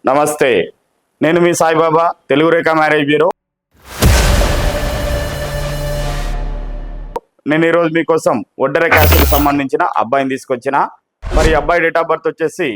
నమస్తే, నేను మీ సాయిబాబా, తెలుగు రేఖ marriage bureau. నేను ఈరోజు మీకోసం ఒడ్డెర క్యాస్ట్కి సంబంధించిన అబ్బాయిని తీసుకొచ్చిన. మరి అబ్బాయి డేట్ ఆఫ్ బర్త్ వచ్చేసి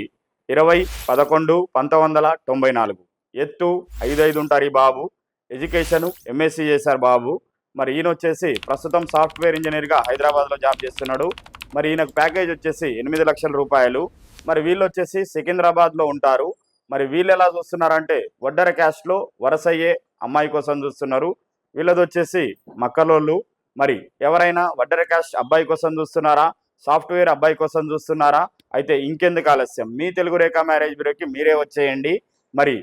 20/11/1994. ఎత్తు 5'5" ఉంటారు ఈ బాబు. ఎడ్యుకేషన్ ఎంఎస్సీ చేశారు బాబు. మరి ఈయన వచ్చేసి ప్రస్తుతం సాఫ్ట్వేర్ ఇంజనీర్గా హైదరాబాద్లో జాబ్ చేస్తున్నాడు. మరి ఈయనకు ప్యాకేజ్ వచ్చేసి 8 లక్షల రూపాయలు. మరి వీళ్ళు వచ్చేసి సికింద్రాబాద్లో ఉంటారు. మరి వీళ్ళు ఎలా చూస్తున్నారంటే ఒడ్డెర క్యాస్ట్లో వరసయ్యే అమ్మాయి కోసం చూస్తున్నారు. వీళ్ళది వచ్చేసి మక్కలోళ్ళు. మరి ఎవరైనా ఒడ్డెర క్యాస్ట్ అబ్బాయి కోసం చూస్తున్నారా, సాఫ్ట్వేర్ అబ్బాయి కోసం చూస్తున్నారా? అయితే ఇంకెందుకు ఆలస్యం, మీ తెలుగు రేఖ మ్యారేజ్ బ్యూరోకి మీరే వచ్చేయండి. మరి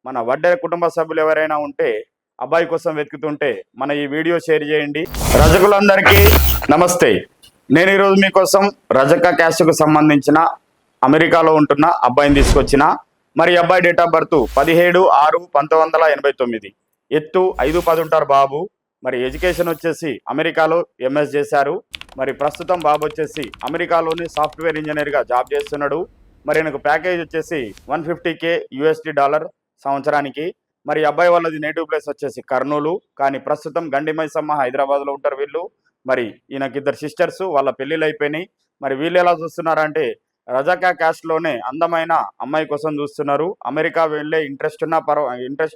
మన వడ్డెర కుటుంబ సభ్యులు ఎవరైనా ఉంటే అబ్బాయి కోసం వెతుకుతుంటే మన ఈ వీడియో షేర్ చేయండి. రజకులందరికీ నమస్తే. నేను ఈరోజు మీకోసం రజక క్యాస్ట్కు సంబంధించిన అమెరికాలో ఉంటున్న అబ్బాయిని తీసుకొచ్చిన. మరి అబ్బాయి డేట్ ఆఫ్ బర్త్ 17/6/1989. ఎత్తు 5'10" ఉంటారు బాబు. మరి ఎడ్యుకేషన్ వచ్చేసి అమెరికాలో ఎంఎస్ చేశారు. మరి ప్రస్తుతం బాబు వచ్చేసి అమెరికాలోని సాఫ్ట్వేర్ ఇంజనీర్గా జాబ్ చేస్తున్నాడు. మరి నాకు ప్యాకేజ్ వచ్చేసి $150K సంవత్సరానికి. మరి అబ్బాయి వాళ్ళది నేటివ్ ప్లేస్ వచ్చేసి కర్నూలు, కానీ ప్రస్తుతం గండి మైసమ్మ హైదరాబాద్లో ఉంటారు వీళ్ళు. మరి ఈయనకి 2 సిస్టర్స్, వాళ్ళ పెళ్ళిళ్ళు అయిపోయినాయి. మరి వీళ్ళు ఎలా చూస్తున్నారంటే రజకా క్యాస్ట్లోనే అందమైన అమ్మాయి కోసం చూస్తున్నారు. అమెరికా వెళ్ళే ఇంట్రెస్ట్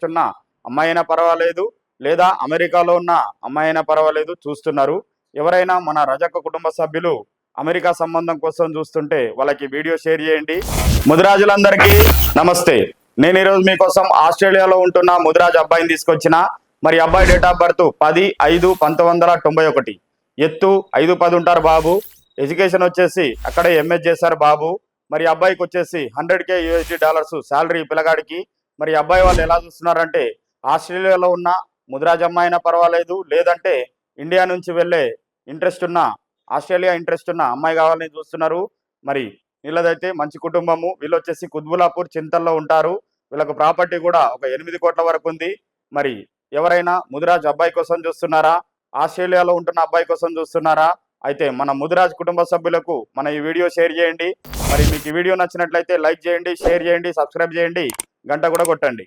ఉన్న అమ్మాయి అయినా పర్వాలేదు, లేదా అమెరికాలో ఉన్న అమ్మాయి అయినా పర్వాలేదు చూస్తున్నారు. ఎవరైనా మన రజక కుటుంబ సభ్యులు అమెరికా సంబంధం కోసం చూస్తుంటే వాళ్ళకి వీడియో షేర్ చేయండి. ముదిరాజులందరికీ నమస్తే. నేను ఈరోజు మీకోసం ఆస్ట్రేలియాలో ఉంటున్న ముదిరాజు అబ్బాయిని తీసుకొచ్చిన. మరి అబ్బాయి డేట్ ఆఫ్ బర్త్ 10/5/1991. ఎత్తు 5'10" ఉంటారు బాబు. ఎడ్యుకేషన్ వచ్చేసి అక్కడే ఎంఎస్ చేశారు బాబు. మరి అబ్బాయికి వచ్చేసి $100K శాలరీ పిల్లగాడికి. మరి అబ్బాయి వాళ్ళు ఎలా చూస్తున్నారంటే ఆస్ట్రేలియాలో ఉన్న ముదిరాజ్ అమ్మాయి అయినా పర్వాలేదు, లేదంటే ఇండియా నుంచి వెళ్ళే ఆస్ట్రేలియా ఇంట్రెస్ట్ ఉన్న అమ్మాయి కావాలని చూస్తున్నారు. మరి వీళ్ళదైతే మంచి కుటుంబము. వీళ్ళు వచ్చేసి కుత్బులాపూర్ చింతల్లో ఉంటారు. వీళ్ళకు ప్రాపర్టీ కూడా ఒక 8 కోట్ల వరకు ఉంది. మరి ఎవరైనా ముదిరాజ్ అబ్బాయి కోసం చూస్తున్నారా, ఆస్ట్రేలియాలో ఉంటున్న అబ్బాయి కోసం చూస్తున్నారా? అయితే మన ముదిరాజ్ కుటుంబ సభ్యులకు మన ఈ వీడియో షేర్ చేయండి. మరి మీకు ఈ వీడియో నచ్చినట్లయితే లైక్ చేయండి, షేర్ చేయండి, సబ్స్క్రైబ్ చేయండి, గంట కూడా కొట్టండి.